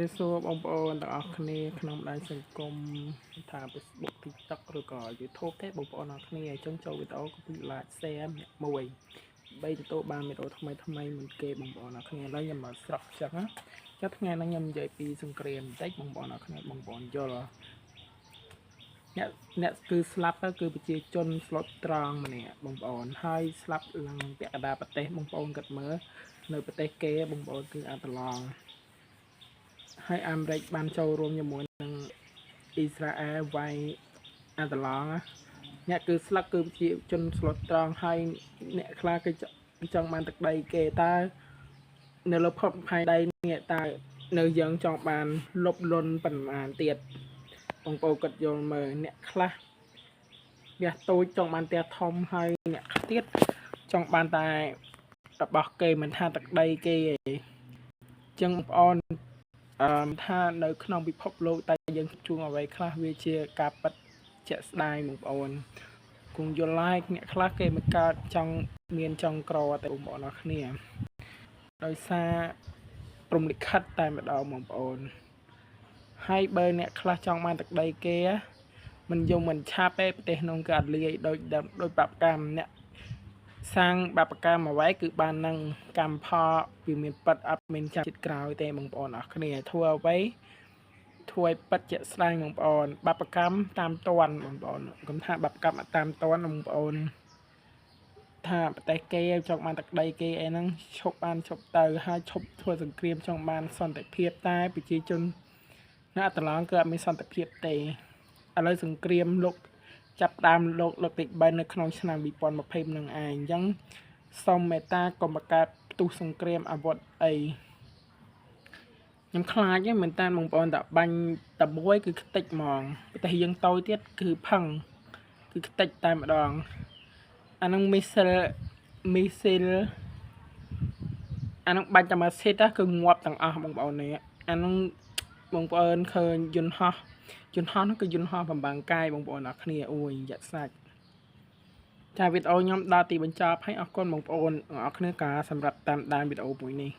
ឬសួរបងប្អូនទាំងអស់គ្នាក្នុងបណ្ដាញសង្គមថា Facebook TikTok ឬក៏ YouTube ទេបងប្អូនអរគ្នាអញ្ចឹងចូលវីដេអូកុំភ្លេច like share ម្នាក់មួយដើម្បីទទួលបានវីដេអូថ្មីមុនគេបងប្អូនអរគ្នាឥឡូវខ្ញុំមកស្រស់អញ្ចឹងណាចុះថ្ងៃហ្នឹងខ្ញុំនិយាយពីសង្គ្រាមបន្តិចបងប្អូនអរគ្នាបងប្អូនយល់អ្នកគឺស្លាប់ទៅគឺប្រជាជនស្លុតត្រង់ម្នាក់បងប្អូនហើយស្លាប់ឡើងពាក់កណ្ដាលប្រទេសបងប្អូនគិតមើលនៅប្រទេសគេបងប្អូនគឺអាត្លង់ហើយអាមេរិកបានចូលរួមជាមួយនឹងអ៊ីស្រាអែលវាយអាត្លង់អ្នកគឺស្លាប់គឺជាជនស្លុតត្រង់ហើយអ្នកខ្លះគេចង់បានទឹកដីគេតើនៅលើភពផែនដីនេះតើនៅយើងចង់បានលុបលុនប៉ុន្មានទៀតបងប្អូនគាត់យល់មើលអ្នកខ្លះផ្ទះតូចចង់បានផ្ទះធំហើយអ្នកខ្លះទៀតចង់បានតែរបស់គេមិនថាទឹកដីគេទេអញ្ចឹងបងប្អូនថានៅក្នុងពិភពលោកតែយើងជួងអ្វីខ្លះវាជាការពិតជាក់ស្ដែងបងប្អូនគង់យល់ឡាយអ្នកខ្លះគេមិនកើតចង់មានចង់ក្រតែបងប្អូនអរគ្នាដោយសារព្រំលិខិតតែម្ដងបងប្អូនហើយបើអ្នកខ្លះចង់បានទឹកដីគេមិនយំមិនឆាប់ទេប្រទេសនោះក៏អត់លាយដោយបាបកម្មអ្នកសាងបាបកម្មអ្វីគឺបាននឹងកម្មផលវាមានប៉ិតអត់មានចាំចិត្តក្រោយទេបងប្អូនអរគ្នាធ្វើអ្វីធ្វើឲ្យប៉ិតជាក់ស្ដែងបងប្អូនបាបកម្មតាមតន់បងប្អូនកុំថាបាបកម្មតាមតន់បងប្អូនថាប្រទេសគេចង់បានទឹកដីគេអីហ្នឹងឈប់បានឈប់ទៅហើយឈប់ធ្វើសង្គ្រាមចង់បានសន្តិភាពតែប្រជាជននៅអាត្លង់គឺអត់មានសន្តិភាពទេឥឡូវសង្គ្រាមលោកចាប់ដើមលោកលើកទី3នៅក្នុងឆ្នាំ2020នឹងឯងអញ្ចឹងសូមមេត្តាកុំបង្កើតផ្ទុះសង្គ្រាមអាវុធអីខ្ញុំខ្លាចមែនតើបងប្អូនតាបាញ់តមួយគឺខ្ទេចហ្មងប្រទេសយើងតូចទៀតគឺផឹងគឺខ្ទេចតែម្ដងអានឹងមីស៊ីលអានឹងបាច់តែមួយសេតគឺងាប់ទាំងអស់បងប្អូននេះអានឹងបងប្អូនឃើញយន្តហោះនោះគឺយន្តហោះបំបាំងកាយបងប្អូនអរគ្នាអួយយ៉ាក់សាច់ចាវីដេអូខ្ញុំដល់ទីបញ្ចប់ហើយអរគុណបងប្អូនអរគ្នាការសម្រាប់តាមដានវីដេអូមួយនេះ